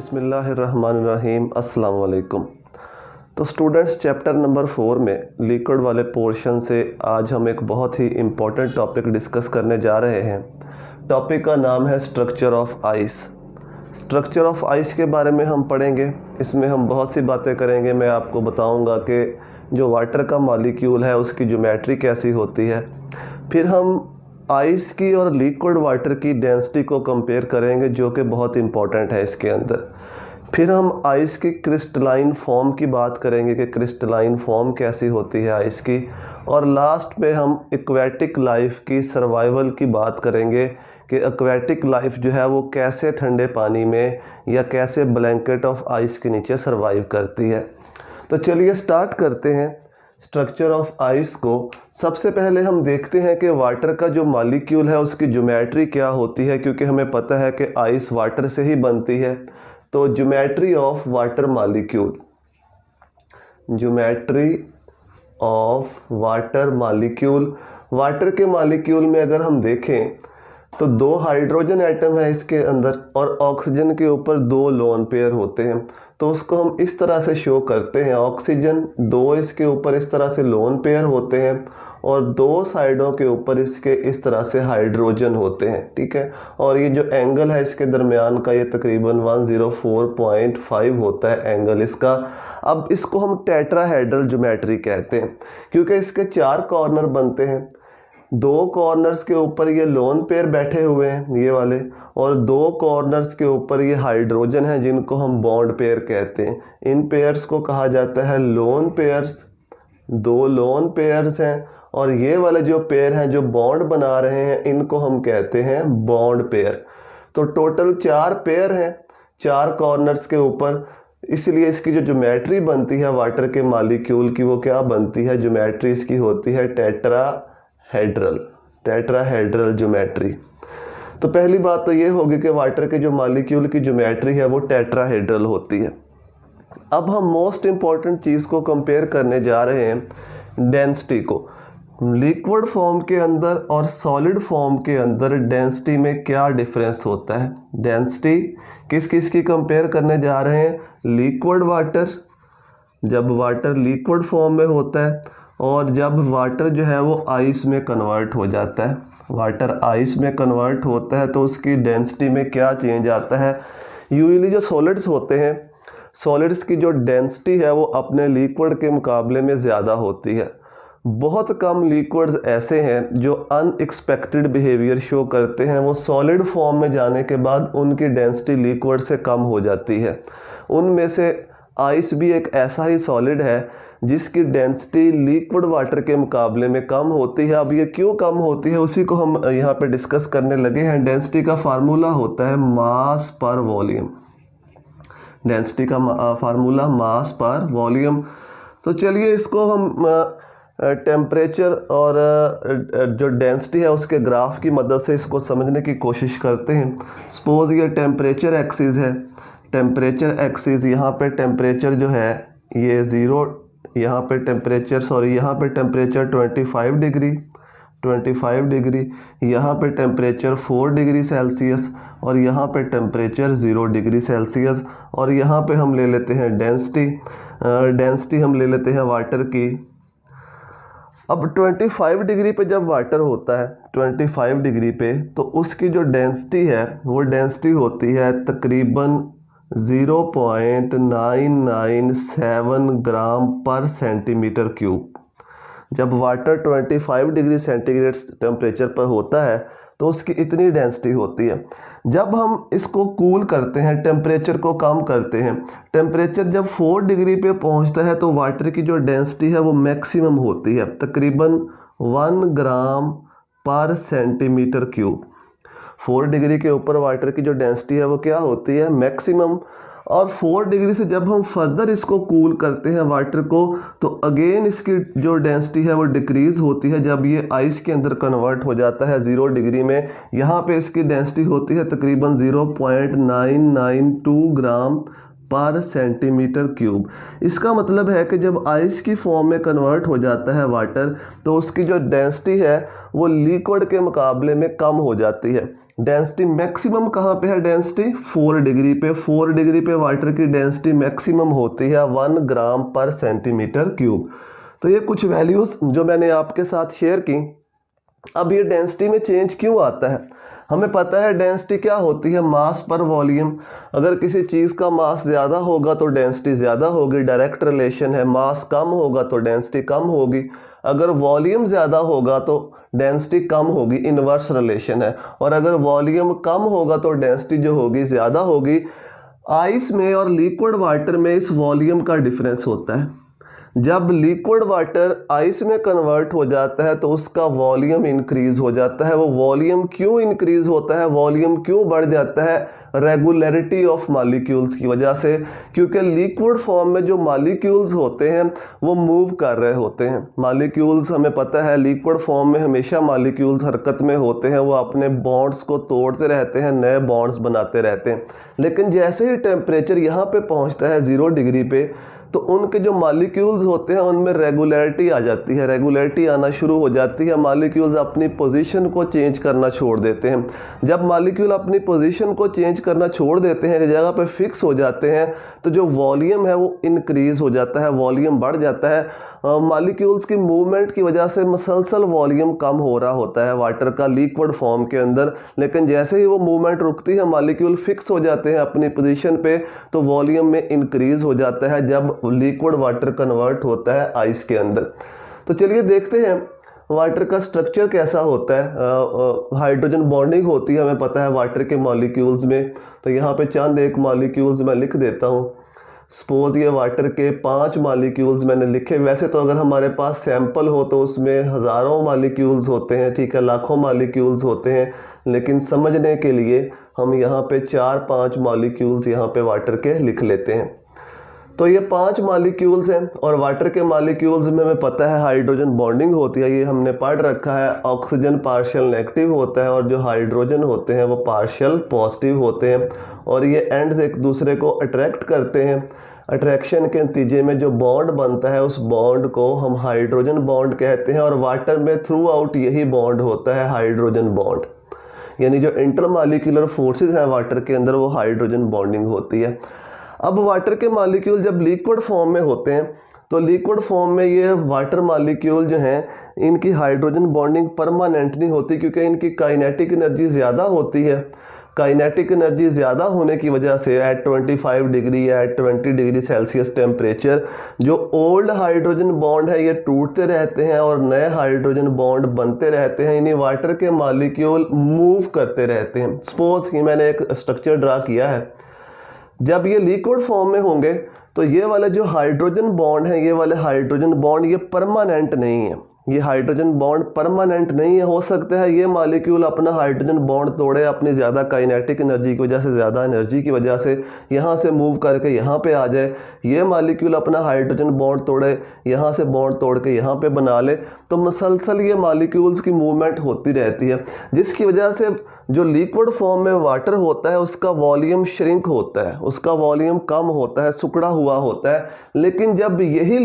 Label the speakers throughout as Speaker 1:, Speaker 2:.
Speaker 1: बिस्मिल्लाहिर्रहमानिर्रहीम अस्सलाम वालेकुम। तो स्टूडेंट्स, चैप्टर नंबर 4 में लिक्विड वाले पोर्शन से आज हम एक बहुत ही इम्पॉर्टेंट टॉपिक डिस्कस करने जा रहे हैं। टॉपिक का नाम है structure of ice. Structure of ice के बारे में हम पढ़ेंगे। इसमें हम बहुत सी बातें करेंगे। मैं आपको बताऊंगा कि जो वाटर का मॉलिक्यूल है उसकी ज्योमेट्री कैसी होती है। फिर हम आइस की और लिक्विड वाटर की डेंसिटी को कंपेयर करेंगे, जो कि बहुत इंपॉर्टेंट है इसके अंदर। फिर हम आइस की क्रिस्टलाइन फॉर्म की बात करेंगे कि क्रिस्टलाइन फॉर्म कैसी होती है आइस की। और लास्ट में हम एक्वेटिक लाइफ की सर्वाइवल की बात करेंगे कि एक्वेटिक लाइफ जो है वो कैसे ठंडे पानी में या कैसे ब्लैंकेट ऑफ आइस के नीचे सर्वाइव करती है। तो चलिए स्टार्ट करते हैं स्ट्रक्चर ऑफ आइस को। सबसे पहले हम देखते हैं कि वाटर का जो मॉलिक्यूल है उसकी ज्योमेट्री क्या होती है, क्योंकि हमें पता है कि आइस वाटर से ही बनती है। तो geometry of water molecule, geometry of water molecule. Water के मॉलिक्यूल में अगर हम देखें तो 2 हाइड्रोजन एटम है इसके अंदर और ऑक्सीजन के ऊपर 2 लोन पेयर होते हैं। तो उसको हम इस तरह से शो करते हैं। ऑक्सीजन 2 इसके ऊपर इस तरह से लोन पेयर होते हैं और 2 साइडों के ऊपर इसके इस तरह से हाइड्रोजन होते हैं, ठीक है। और ये जो एंगल है इसके दरमियान का ये तकरीबन 104.5 होता है एंगल इसका। अब इसको हम टेट्राहेड्रल ज्योमेट्री कहते हैं, क्योंकि इसके 4 कॉर्नर बनते हैं। 2 कॉर्नर्स के ऊपर ये लोन पेयर बैठे हुए हैं ये वाले, और 2 कॉर्नर्स के ऊपर ये हाइड्रोजन है जिनको हम बॉन्ड पेयर कहते हैं। इन पेयर्स को कहा जाता है लोन पेयर्स। 2 लोन पेयर्स हैं और ये वाले जो पेयर हैं जो बॉन्ड बना रहे हैं इनको हम कहते हैं बॉन्ड पेयर। तो टोटल 4 पेयर हैं 4 कॉर्नर्स के ऊपर, इसलिए इसकी जो ज्योमेट्री बनती है वाटर के मॉलिक्यूल की वो क्या बनती है, ज्योमेट्री इसकी होती है टेट्राहेड्रल, टेट्राहेड्रल ज्योमेट्री। तो पहली बात तो ये होगी कि वाटर के जो मॉलिक्यूल की ज्योमेट्री है वो टेट्राहेड्रल होती है। अब हम मोस्ट इम्पॉर्टेंट चीज़ को कंपेयर करने जा रहे हैं डेंसिटी को। लिक्विड फॉर्म के अंदर और सॉलिड फॉर्म के अंदर डेंसिटी में क्या डिफरेंस होता है। डेंसिटी किस किस की कंपेयर करने जा रहे हैं, लिक्विड वाटर, जब वाटर लिक्विड फॉर्म में होता है, और जब वाटर जो है वो आइस में कन्वर्ट हो जाता है। वाटर आइस में कन्वर्ट होता है तो उसकी डेंसिटी में क्या चेंज आता है। यूजुअली जो सॉलिड्स होते हैं, सॉलिड्स की जो डेंसिटी है वो अपने लिक्विड के मुकाबले में ज़्यादा होती है। बहुत कम लिक्विड्स ऐसे हैं जो अनएक्सपेक्टेड बिहेवियर शो करते हैं। वो सॉलिड फॉर्म में जाने के बाद उनकी डेंसिटी लिक्विड से कम हो जाती है। उनमें से आइस भी एक ऐसा ही सॉलिड है जिसकी डेंसिटी लिक्विड वाटर के मुकाबले में कम होती है। अब ये क्यों कम होती है उसी को हम यहाँ पे डिस्कस करने लगे हैं। डेंसिटी का फार्मूला होता है मास पर वॉल्यूम। डेंसिटी का फार्मूला मास पर वॉल्यूम। तो चलिए इसको हम टेम्परेचर और जो डेंसिटी है उसके ग्राफ की मदद से इसको समझने की कोशिश करते हैं। सपोज ये टेम्परेचर एक्सिस है। टेम्परेचर एक्सिस, यहाँ पे टेम्परेचर जो है ये 0, यहाँ पे टेम्परेचर यहाँ पे टेम्परेचर 25 डिग्री, 25 डिग्री, यहाँ पे टेम्परेचर 4 डिग्री सेल्सियस और यहाँ पे टेम्परेचर 0 डिग्री सेल्सियस। और यहाँ पे हम ले लेते हैं डेंसिटी। डेंसिटी हम ले लेते हैं वाटर की। अब 25 डिग्री पे जब वाटर होता है 25 डिग्री पे, तो उसकी जो डेंसिटी है वो डेंसिटी होती है तकरीबन 0.997 ग्राम पर सेंटीमीटर क्यूब। जब वाटर 25 डिग्री सेंटीग्रेड टेम्परेचर पर होता है तो उसकी इतनी डेंसिटी होती है। जब हम इसको कूल करते हैं, टेम्परेचर को कम करते हैं, टेम्परेचर जब 4 डिग्री पे पहुंचता है तो वाटर की जो डेंसिटी है वो मैक्सिमम होती है तकरीबन 1 ग्राम पर सेंटीमीटर क्यूब। 4 डिग्री के ऊपर वाटर की जो डेंसिटी है वो क्या होती है, मैक्सिमम। और 4 डिग्री से जब हम फर्दर इसको कूल करते हैं वाटर को, तो अगेन इसकी जो डेंसिटी है वो डिक्रीज़ होती है जब ये आइस के अंदर कन्वर्ट हो जाता है 0 डिग्री में। यहाँ पे इसकी डेंसिटी होती है तकरीबन 0.992 ग्राम पर सेंटीमीटर क्यूब। इसका मतलब है कि जब आइस की फॉर्म में कन्वर्ट हो जाता है वाटर, तो उसकी जो डेंसिटी है वो लिक्विड के मुकाबले में कम हो जाती है। डेंसिटी मैक्सिमम कहाँ पे है? डेंसिटी 4 डिग्री पे। 4 डिग्री पे वाटर की डेंसिटी मैक्सिमम होती है 1 ग्राम पर सेंटीमीटर क्यूब। तो ये कुछ वैल्यूज़ जो मैंने आपके साथ शेयर की। अब ये डेंसिटी में चेंज क्यों आता है? हमें पता है डेंसिटी क्या होती है, मास पर वॉल्यूम। अगर किसी चीज़ का मास ज़्यादा होगा तो डेंसिटी ज़्यादा होगी, डायरेक्ट रिलेशन है। मास कम होगा तो डेंसिटी कम होगी। अगर वॉल्यूम ज़्यादा होगा तो डेंसिटी कम होगी, इन्वर्स रिलेशन है। और अगर वॉल्यूम कम होगा तो डेंसिटी जो होगी ज़्यादा होगी। आइस में और लिक्विड वाटर में इस वॉल्यूम का डिफरेंस होता है। जब लिक्विड वाटर आइस में कन्वर्ट हो जाता है तो उसका वॉल्यूम इंक्रीज हो जाता है। वो वॉल्यूम क्यों इंक्रीज होता है, वॉल्यूम क्यों बढ़ जाता है? रेगुलरिटी ऑफ मॉलिक्यूल्स की वजह से। क्योंकि लिक्विड फॉर्म में जो मॉलिक्यूल्स होते हैं वो मूव कर रहे होते हैं। मॉलिक्यूल्स, हमें पता है लिक्विड फॉर्म में हमेशा मॉलिक्यूल्स हरकत में होते हैं। वो अपने बॉन्ड्स को तोड़ते रहते हैं, नए बॉन्ड्स बनाते रहते हैं। लेकिन जैसे ही टेम्परेचर यहाँ पे पहुँचता है 0 डिग्री पे, तो उनके जो मॉलिक्यूल्स होते हैं उनमें रेगुलरिटी आ जाती है। रेगुलरिटी आना शुरू हो जाती है। मॉलिक्यूल्स अपनी पोजीशन को चेंज करना छोड़ देते हैं। जब मॉलिक्यूल अपनी पोजीशन को चेंज करना छोड़ देते हैं, जगह पे फिक्स हो जाते हैं, तो जो वॉल्यूम है वो इंक्रीज हो जाता है, वॉल्यूम बढ़ जाता है। मॉलिक्यूल्स की मूवमेंट की वजह से मसलसल वॉल्यूम कम हो रहा होता है वाटर का लिक्विड फॉर्म के अंदर। लेकिन जैसे ही वो मूवमेंट रुकती है, मॉलिक्यूल फिक्स हो जाते हैं अपनी पोजीशन पे, तो वॉल्यूम में इंक्रीज हो जाता है जब लिक्विड वाटर कन्वर्ट होता है आइस के अंदर। तो चलिए देखते हैं वाटर का स्ट्रक्चर कैसा होता है। हाइड्रोजन बॉन्डिंग होती है, हमें पता है वाटर के मॉलिक्यूल्स में। तो यहाँ पे चंद एक मॉलिक्यूल्स मैं लिख देता हूँ। सपोज ये वाटर के 5 मॉलिक्यूल्स मैंने लिखे। वैसे तो अगर हमारे पास सैंपल हो तो उसमें हज़ारों मॉलिक्यूल्स होते हैं, ठीक है, लाखों मॉलिक्यूल्स होते हैं। लेकिन समझने के लिए हम यहाँ पे 4-5 मॉलिक्यूल्स यहाँ पे वाटर के लिख लेते हैं। तो ये 5 मॉलिक्यूल्स हैं और वाटर के मॉलिक्यूल्स में हमें पता है हाइड्रोजन बॉन्डिंग होती है, ये हमने पढ़ रखा है। ऑक्सीजन पार्शियल नेगेटिव होता है और जो हाइड्रोजन होते हैं वो पार्शियल पॉजिटिव होते हैं। और ये एंड्स एक दूसरे को अट्रैक्ट करते हैं। अट्रैक्शन के नतीजे में जो बॉन्ड बनता है उस बॉन्ड को हम हाइड्रोजन बॉन्ड कहते हैं। और वाटर में थ्रू आउट यही बॉन्ड होता है, हाइड्रोजन बॉन्ड। यानी जो इंटरमॉलिक्यूलर फोर्सेस हैं वाटर के अंदर वो हाइड्रोजन बॉन्डिंग होती है। अब वाटर के मॉलिक्यूल जब लिक्विड फॉर्म में होते हैं तो लिक्विड फॉर्म में ये वाटर मॉलिक्यूल जो हैं इनकी हाइड्रोजन बॉन्डिंग परमानेंट नहीं होती, क्योंकि इनकी काइनेटिक एनर्जी ज़्यादा होती है। काइनेटिक एनर्जी ज़्यादा होने की वजह से एट 25 डिग्री या एट 20 डिग्री सेल्सियस टेम्परेचर जो ओल्ड हाइड्रोजन बॉन्ड है ये टूटते रहते हैं और नए हाइड्रोजन बॉन्ड बनते रहते हैं। यानी वाटर के मॉलिक्यूल मूव करते रहते हैं। सपोज कि मैंने एक स्ट्रक्चर ड्रा किया है। जब ये लिक्विड फॉर्म में होंगे तो ये वाले जो हाइड्रोजन बॉन्ड है, ये वाले हाइड्रोजन बॉन्ड ये परमानेंट नहीं है। ये हाइड्रोजन बॉन्ड परमानेंट नहीं है। हो सकता है ये मॉलिक्यूल अपना हाइड्रोजन बॉन्ड तोड़े अपनी ज़्यादा काइनेटिक एनर्जी की वजह से, ज़्यादा एनर्जी की वजह से यहाँ से मूव करके यहाँ पे आ जाए। ये मॉलिक्यूल अपना हाइड्रोजन बॉन्ड तोड़े, यहाँ से बॉन्ड तोड़ के यहाँ पे बना ले। तो मसलसल ये मॉलिक्यूल्स की मूवमेंट होती रहती है, जिसकी वजह से जो लिक्विड फॉर्म में वाटर होता है उसका वॉल्यूम श्रिंक होता है, उसका वॉल्यूम कम होता है, सिकुड़ा हुआ होता है। लेकिन जब यही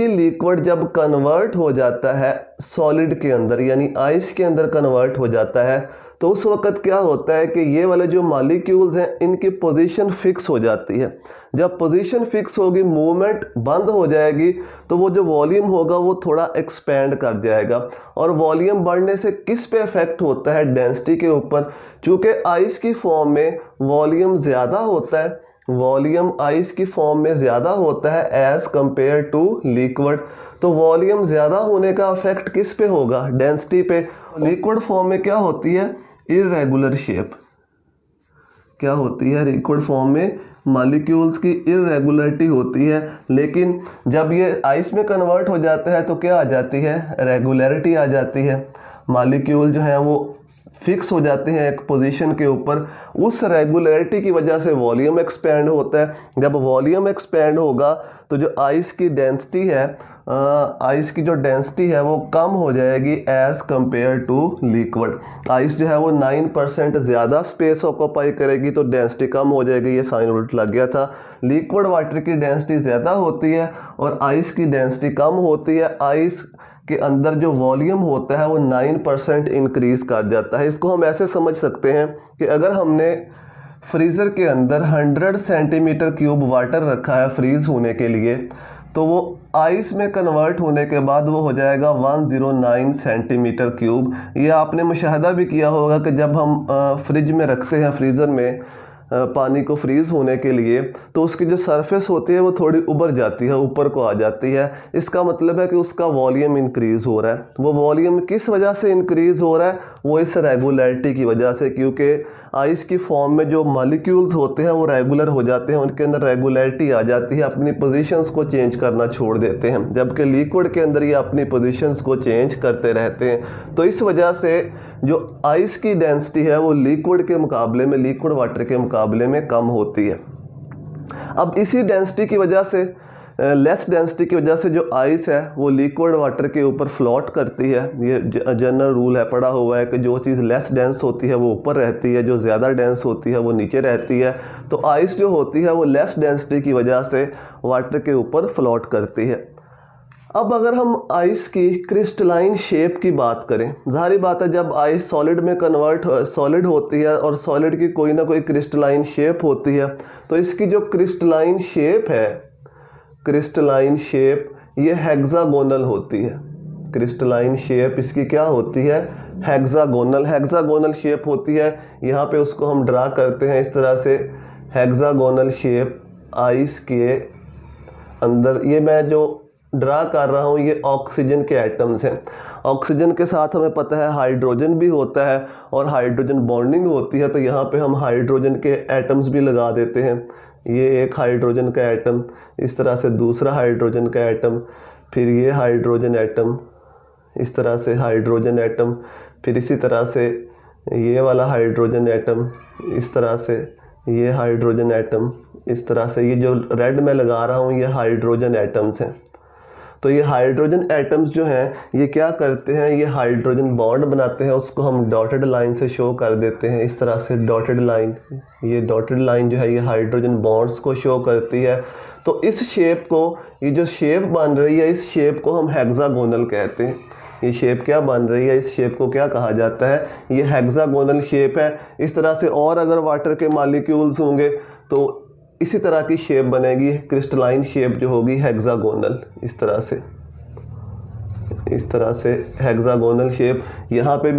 Speaker 1: लिक्विड जब कन्वर्ट हो जाता है सॉलिड के अंदर, यानी आइस के अंदर कन्वर्ट हो जाता है, तो उस वक़्त क्या होता है कि ये वाले जो मॉलिक्यूल्स हैं इनकी पोजीशन फिक्स हो जाती है। जब पोजीशन फिक्स होगी, मूवमेंट बंद हो जाएगी, तो वो जो वॉल्यूम होगा वो थोड़ा एक्सपेंड कर जाएगा। और वॉल्यूम बढ़ने से किस पे इफेक्ट होता है? डेंसिटी के ऊपर। चूँकि आइस की फॉर्म में वॉल्यूम ज़्यादा होता है, वॉल्यूम आइस की फॉर्म में ज़्यादा होता है एज़ कंपेयर टू लिक्विड। तो वॉल्यूम ज़्यादा होने का इफेक्ट किस पे होगा? डेंसिटी पे। लिक्विड फॉर्म में क्या होती है? Irregular shape. क्या होती है? लिक्विड फॉर्म में मॉलिक्यूल्स की इर्रेगुलरिटी होती है। लेकिन जब ये आइस में कन्वर्ट हो जाता है तो क्या आ जाती है? रेगुलरिटी आ जाती है। मॉलिक्यूल जो है वो फिक्स हो जाते हैं एक पोजीशन के ऊपर। उस रेगुलरिटी की वजह से वॉल्यूम एक्सपेंड होता है। जब वॉल्यूम एक्सपेंड होगा तो जो आइस की डेंसिटी है आइस की जो डेंसिटी है वो कम हो जाएगी as compared to liquid. Ice जो है वो 9% ज़्यादा स्पेस ऑक्यूपाई करेगी तो डेंसिटी कम हो जाएगी, ये साइन उल्ट लग गया था। लिक्विड वाटर की डेंसिटी ज़्यादा होती है और आइस की डेंसिटी कम होती है। आइस के अंदर जो वॉल्यूम होता है वो 9% इंक्रीज़ कर जाता है। इसको हम ऐसे समझ सकते हैं कि अगर हमने फ्रीज़र के अंदर 100 सेंटीमीटर क्यूब वाटर रखा है फ्रीज़ होने के लिए, तो वो आइस में कन्वर्ट होने के बाद वो हो जाएगा 109 सेंटीमीटर क्यूब। ये आपने मुशाहदा भी किया होगा कि जब हम फ्रिज में रखते हैं, फ्रीज़र में पानी को फ्रीज़ होने के लिए, तो उसकी जो सरफेस होती है वो थोड़ी उभर जाती है, ऊपर को आ जाती है। इसका मतलब है कि उसका वॉल्यूम इंक्रीज़ हो रहा है। वो वॉल्यूम किस वजह से इंक्रीज़ हो रहा है? वो इस रेगुलरिटी की वजह से, क्योंकि आइस की फॉर्म में जो मॉलिक्यूल्स होते हैं वो रेगुलर हो जाते हैं, उनके अंदर रेगुलरिटी आ जाती है, अपनी पोजीशंस को चेंज करना छोड़ देते हैं, जबकि लिक्विड के अंदर ये अपनी पोजीशंस को चेंज करते रहते हैं। तो इस वजह से जो आइस की डेंसिटी है वो लिक्विड के मुकाबले में, लिक्विड वाटर के मुकाबले में कम होती है। अब इसी डेंसिटी की वजह से, लेस डेंसिटी की वजह से जो आइस है वो लिक्विड वाटर के ऊपर फ्लोट करती है। ये जनरल रूल है, पड़ा हुआ है कि जो चीज़ लेस डेंस होती है वो ऊपर रहती है, जो ज़्यादा डेंस होती है वो नीचे रहती है। तो आइस जो होती है वो लेस डेंसिटी की वजह से वाटर के ऊपर फ्लोट करती है। अब अगर हम आइस की क्रिस्टलाइन शेप की बात करें, जाहिर बात है जब आइस सॉलिड में कन्वर्ट सॉलिड होती है और सॉलिड की कोई ना कोई क्रिस्टलाइन शेप होती है, तो इसकी जो क्रिस्टलाइन शेप है, क्रिस्टलाइन शेप ये हेक्सागोनल होती है। क्रिस्टलाइन शेप इसकी क्या होती है? हेक्सागोनल। हेक्सागोनल शेप होती है। यहाँ पे उसको हम ड्रा करते हैं इस तरह से, हेक्सागोनल शेप आइस के अंदर। ये मैं जो ड्रा कर रहा हूँ ये ऑक्सीजन के एटम्स हैं। ऑक्सीजन के साथ हमें पता है हाइड्रोजन भी होता है और हाइड्रोजन बॉन्डिंग होती है, तो यहाँ पे हम हाइड्रोजन के एटम्स भी लगा देते हैं। ये एक हाइड्रोजन का एटम, इस तरह से दूसरा हाइड्रोजन का एटम, फिर ये हाइड्रोजन एटम, इस तरह से हाइड्रोजन एटम, फिर इसी तरह से ये वाला हाइड्रोजन एटम, इस तरह से ये हाइड्रोजन एटम, इस तरह से। ये जो रेड में लगा रहा हूँ ये हाइड्रोजन एटम्स हैं। तो ये हाइड्रोजन एटम्स जो हैं ये क्या करते हैं? ये हाइड्रोजन बॉन्ड बनाते हैं, उसको हम डॉटेड लाइन से शो कर देते हैं इस तरह से, डॉटेड लाइन। ये डॉटेड लाइन जो है ये हाइड्रोजन बॉन्ड्स को शो करती है। तो इस शेप को, ये जो शेप बन रही है, इस शेप को हम हेक्सागोनल कहते हैं। ये शेप क्या बन रही है, इस शेप को क्या कहा जाता है? ये हेक्सागोनल शेप है। इस तरह से और अगर वाटर के मॉलिक्यूल्स होंगे तो इसी तरह की शेप बनेगी, क्रिस्टलाइन शेप जो होगी हेक्सागोनल, इस तरह से, इस तरह से हेक्सागोनल शेप। यहाँ पे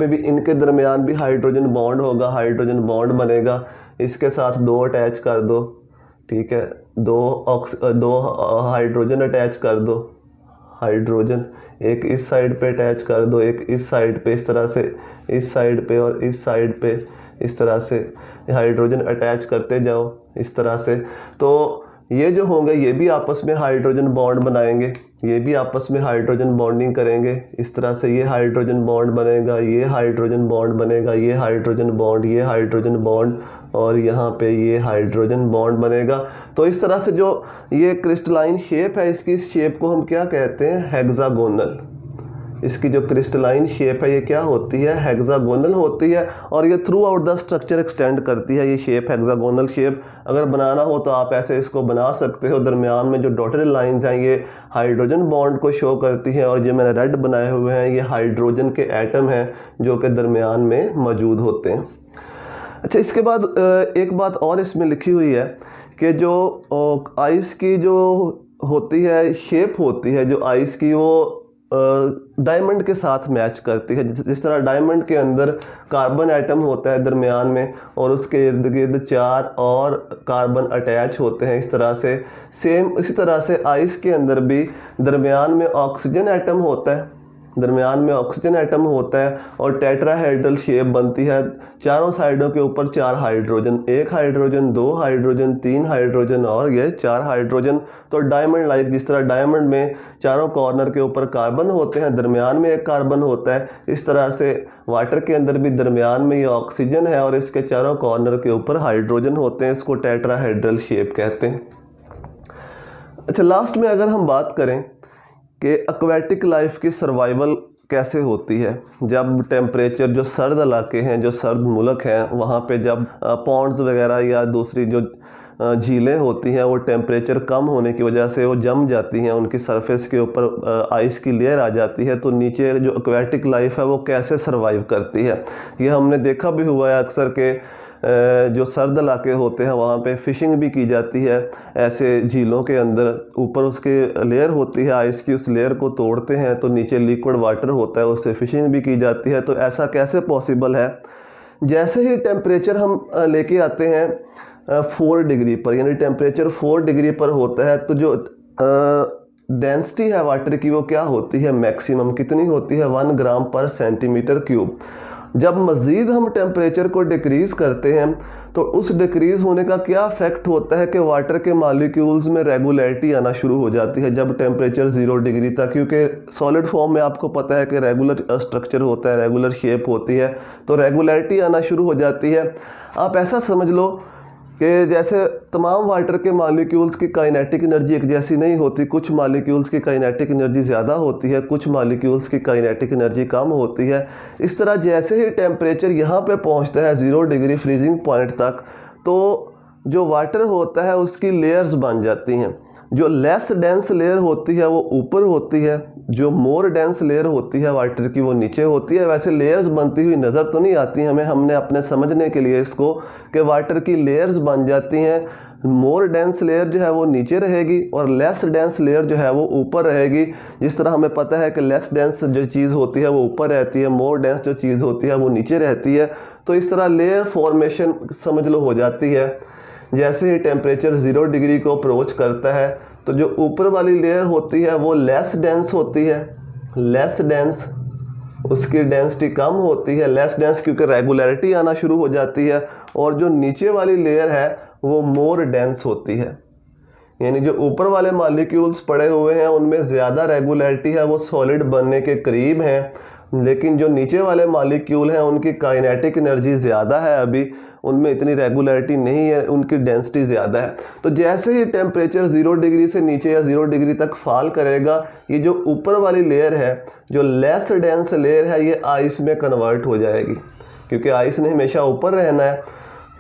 Speaker 1: भी इनके दरमियान भी हाइड्रोजन बॉन्ड होगा, हाइड्रोजन बॉन्ड बनेगा, इसके साथ दो अटैच कर दो, ठीक है, दो हाइड्रोजन अटैच कर दो, हाइड्रोजन एक इस साइड पे अटैच कर दो, एक इस साइड पे, इस तरह से, इस साइड पे और इस साइड पे, इस तरह से हाइड्रोजन अटैच करते जाओ इस तरह से। तो ये जो होंगे ये भी आपस में हाइड्रोजन बॉन्ड बनाएंगे, ये भी आपस में हाइड्रोजन बॉन्डिंग करेंगे इस तरह से। ये हाइड्रोजन बॉन्ड बनेगा, ये हाइड्रोजन बॉन्ड बनेगा, ये हाइड्रोजन बॉन्ड, ये हाइड्रोजन बॉन्ड और यहाँ पे ये हाइड्रोजन बॉन्ड बनेगा। तो इस तरह से जो ये क्रिस्टलाइन शेप है इसकी, इस शेप को हम क्या कहते हैं? हेक्सागोनल। इसकी जो क्रिस्टलाइन शेप है ये क्या होती है? हेक्सागोनल होती है और ये through out the structure extend करती है ये शेप, हेक्सागोनल शेप। अगर बनाना हो तो आप ऐसे इसको बना सकते हो। दरमियान में जो डॉटेड लाइंस हैं ये हाइड्रोजन बॉन्ड को शो करती हैं और जो मैंने रेड बनाए हुए हैं ये हाइड्रोजन के एटम हैं जो कि दरमियान में मौजूद होते हैं। अच्छा, इसके बाद एक बात और इसमें लिखी हुई है कि जो आइस की जो होती है शेप होती है, जो आइस की वो डायमंड के साथ मैच करती है। जिस तरह डायमंड के अंदर कार्बन एटम होता है दरमियान में और उसके इर्द गिर्द 4 और कार्बन अटैच होते हैं इस तरह से, सेम इसी तरह से आइस के अंदर भी दरमियान में ऑक्सीजन एटम होता है, दरमियान में ऑक्सीजन एटम होता है और टेट्राहेड्रल शेप बनती है। चारों साइडों के ऊपर 4 हाइड्रोजन, 1 हाइड्रोजन, 2 हाइड्रोजन, 3 हाइड्रोजन और ये 4 हाइड्रोजन। तो डायमंड लाइक, जिस तरह डायमंड में चारों कॉर्नर के ऊपर कार्बन होते हैं, दरमियान में 1 कार्बन होता है, इस तरह से वाटर के अंदर भी दरमियान में ये ऑक्सीजन है और इसके चारों कॉर्नर के ऊपर हाइड्रोजन होते हैं। इसको टेट्राहेड्रल शेप कहते हैं। अच्छा, लास्ट में अगर हम बात करें कि एक्वेटिक लाइफ की सर्वाइवल कैसे होती है, जब टेम्परेचर जो सर्द इलाके हैं, जो सर्द मुल्क हैं, वहाँ पे जब पॉन्ड्स वगैरह या दूसरी जो झीलें होती हैं वो टेम्परेचर कम होने की वजह से वो जम जाती हैं, उनकी सरफेस के ऊपर आइस की लेयर आ जाती है, तो नीचे जो एक्वेटिक लाइफ है वो कैसे सर्वाइव करती है। ये हमने देखा भी हुआ है अक्सर के जो सर्द इलाके होते हैं वहाँ पे फ़िशिंग भी की जाती है ऐसे झीलों के अंदर। ऊपर उसके लेयर होती है आइस की, उस लेयर को तोड़ते हैं तो नीचे लिक्विड वाटर होता है, उससे फ़िशिंग भी की जाती है। तो ऐसा कैसे पॉसिबल है? जैसे ही टेम्परेचर हम लेके आते हैं 4 डिग्री पर, यानी टेम्परेचर 4 डिग्री पर होता है, तो जो डेंसिटी है वाटर की वो क्या होती है, मैक्सिमम कितनी होती है, 1 ग्राम पर सेंटीमीटर क्यूब। जब मज़ीद हम टेम्परेचर को डिक्रीज़ करते हैं तो उस डिक्रीज़ होने का क्या इफेक्ट होता है कि वाटर के मॉलिक्यूल्स में रेगुलरिटी आना शुरू हो जाती है जब टेम्परेचर 0 डिग्री तक, क्योंकि सॉलिड फॉर्म में आपको पता है कि रेगुलर स्ट्रक्चर होता है, रेगुलर शेप होती है, तो रेगुलरिटी आना शुरू हो जाती है। आप ऐसा समझ लो कि जैसे तमाम वाटर के मॉलिक्यूल्स की काइनेटिक एनर्जी एक जैसी नहीं होती, कुछ मॉलिक्यूल्स की काइनेटिक एनर्जी ज़्यादा होती है, कुछ मॉलिक्यूल्स की काइनेटिक एनर्जी कम होती है। इस तरह जैसे ही टेम्परेचर यहाँ पे पहुँचता है 0 डिग्री फ्रीजिंग पॉइंट तक, तो जो वाटर होता है उसकी लेयर्स बन जाती हैं। जो लेस डेंस लेयर होती है वो ऊपर होती है, जो मोर डेंस लेयर होती है वाटर की वो नीचे होती है। वैसे लेयर्स बनती हुई नज़र तो नहीं आती हमें, हमने अपने समझने के लिए इसको कि वाटर की लेयर्स बन जाती हैं। मोर डेंस लेयर जो है वो नीचे रहेगी और लेस डेंस लेयर जो है वो ऊपर रहेगी। जिस तरह हमें पता है कि लेस डेंस जो चीज़ होती है वो ऊपर रहती है, मोर डेंस जो चीज़ होती है वो नीचे रहती है। तो इस तरह लेयर फॉर्मेशन समझ लो हो जाती है। जैसे ही टेम्परेचर 0 डिग्री को अप्रोच करता है तो जो ऊपर वाली लेयर होती है वो लेस डेंस होती है, लेस डेंस, उसकी डेंसिटी कम होती है, लेस डेंस क्योंकि रेगुलरिटी आना शुरू हो जाती है। और जो नीचे वाली लेयर है वो मोर डेंस होती है, यानी जो ऊपर वाले मॉलिक्यूल्स पड़े हुए हैं उनमें ज़्यादा रेगुलरिटी है, वो सॉलिड बनने के करीब हैं, लेकिन जो नीचे वाले मॉलिक्यूल हैं उनकी काइनेटिक एनर्जी ज़्यादा है, अभी उनमें इतनी रेगुलरिटी नहीं है, उनकी डेंसिटी ज़्यादा है। तो जैसे ही टेम्परेचर 0 डिग्री से नीचे या 0 डिग्री तक फॉल करेगा, ये जो ऊपर वाली लेयर है, जो लेस डेंस लेयर है, ये आइस में कन्वर्ट हो जाएगी, क्योंकि आइस ने हमेशा ऊपर रहना है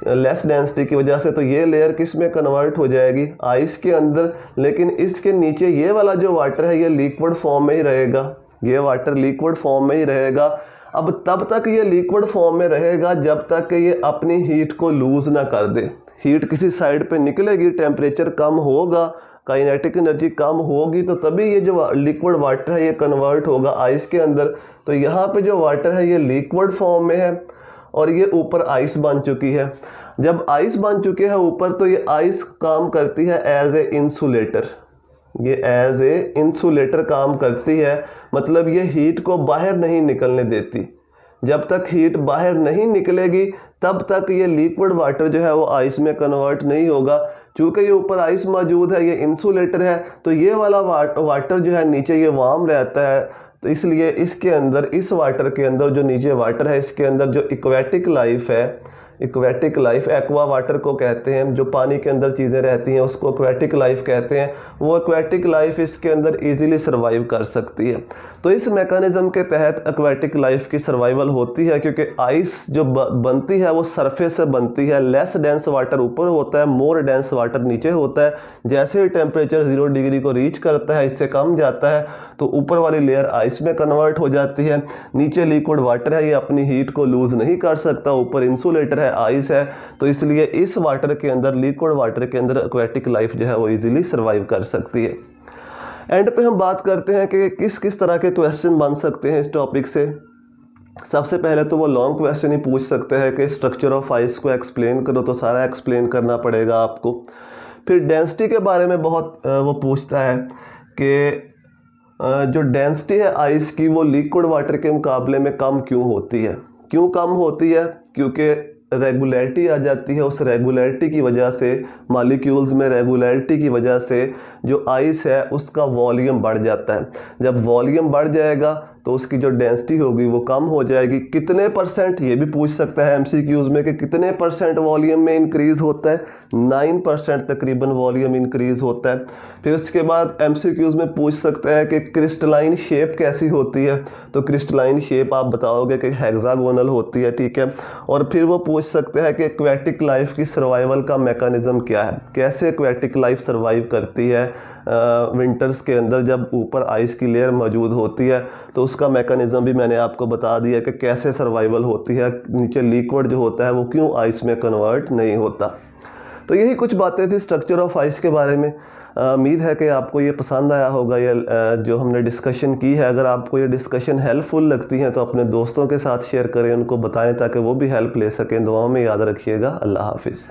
Speaker 1: लेस डेंसिटी की वजह से। तो ये लेयर किस में कन्वर्ट हो जाएगी, आइस के अंदर। लेकिन इसके नीचे ये वाला जो वाटर है ये लिक्विड फॉर्म में ही रहेगा, ये वाटर लिक्विड फॉर्म में ही रहेगा। अब तब तक ये लिक्विड फॉर्म में रहेगा जब तक कि ये अपनी हीट को लूज़ ना कर दे। हीट किसी साइड पे निकलेगी, टेम्परेचर कम होगा, काइनेटिक एनर्जी कम होगी, तो तभी ये जो लिक्विड वाटर है ये कन्वर्ट होगा आइस के अंदर। तो यहाँ पे जो वाटर है ये लिक्विड फॉर्म में है और ये ऊपर आइस बन चुकी है। जब आइस बन चुकी है ऊपर, तो ये आइस काम करती है एज ए इंसुलेटर, ये एज ए इंसुलेटर काम करती है, मतलब ये हीट को बाहर नहीं निकलने देती। जब तक हीट बाहर नहीं निकलेगी तब तक ये लिक्विड वाटर जो है वो आइस में कन्वर्ट नहीं होगा। चूँकि ये ऊपर आइस मौजूद है, ये इंसुलेटर है, तो ये वाला वाटर जो है नीचे ये वार्म रहता है, तो इसलिए इसके अंदर, इस वाटर के अंदर, जो नीचे वाटर है इसके अंदर जो एक्वेटिक लाइफ है, एक्वेटिक लाइफ, एक्वा वाटर को कहते हैं, जो पानी के अंदर चीज़ें रहती हैं उसको एक्वेटिक लाइफ कहते हैं, वो एक्वेटिक लाइफ इसके अंदर इजीली सर्वाइव कर सकती है। तो इस मैकेनिज़्म के तहत एक्वेटिक लाइफ की सर्वाइवल होती है, क्योंकि आइस जो बनती है वो सरफेस से बनती है, लेस डेंस वाटर ऊपर होता है, मोर डेंस वाटर नीचे होता है। जैसे ही टेम्परेचर 0 डिग्री को रीच करता है, इससे कम जाता है, तो ऊपर वाली लेयर आइस में कन्वर्ट हो जाती है। नीचे लिक्विड वाटर है, ये अपनी हीट को लूज़ नहीं कर सकता, ऊपर इंसुलेटर है, आइस है, तो इसलिए इस वाटर के अंदर, लिक्विड वाटर के अंदर एक्वेटिक लाइफ जो है वो इजीली सर्वाइव कर सकती है। एंड पे हम बात करते हैं कि किस किस तरह के क्वेश्चन बन सकते हैं इस टॉपिक से। सबसे पहले तो वो लॉन्ग क्वेश्चन ही पूछ सकते हैं कि स्ट्रक्चर ऑफ आइस को एक्सप्लेन करो, तो सारा एक्सप्लेन करना पड़ेगा आपको। फिर डेंसिटी के बारे में बहुत वो पूछता है कि जो डेंसिटी है आइस की वो लिक्विड वाटर के मुकाबले में कम क्यों होती है। क्यों कम होती है? क्योंकि रेगुलरिटी आ जाती है, उस रेगुलरिटी की वजह से, मॉलिक्यूल्स में रेगुलरिटी की वजह से जो आइस है उसका वॉल्यूम बढ़ जाता है। जब वॉल्यूम बढ़ जाएगा तो उसकी जो डेंसिटी होगी वो कम हो जाएगी। कितने परसेंट, ये भी पूछ सकता है एमसीक्यूज़ में कि कितने परसेंट वॉल्यूम में इंक्रीज़ होता है। 9% तकरीबन वॉल्यूम इंक्रीज़ होता है। फिर उसके बाद एमसीक्यूज़ में पूछ सकता है कि क्रिस्टलाइन शेप कैसी होती है, तो क्रिस्टलाइन शेप आप बताओगे कि हेक्सागोनल होती है, ठीक है। और फिर वो पूछ सकते हैं कि एक्वेटिक लाइफ की सर्वाइवल का मैकेनिज़्म क्या है, कैसे एक्वेटिक लाइफ सर्वाइव करती है विंटर्स के अंदर जब ऊपर आइस की लेयर मौजूद होती है, तो उसका मैकेनिज़्म भी मैंने आपको बता दिया कि कैसे सर्वाइवल होती है, नीचे लिक्विड जो होता है वो क्यों आइस में कन्वर्ट नहीं होता। तो यही कुछ बातें थी स्ट्रक्चर ऑफ आइस के बारे में। उम्मीद है कि आपको ये पसंद आया होगा, ये जो हमने डिस्कशन की है। अगर आपको ये डिस्कशन हेल्पफुल लगती है तो अपने दोस्तों के साथ शेयर करें, उनको बताएं ताकि वो भी हेल्प ले सकें। दुआओं में याद रखिएगा। अल्लाह हाफिज़।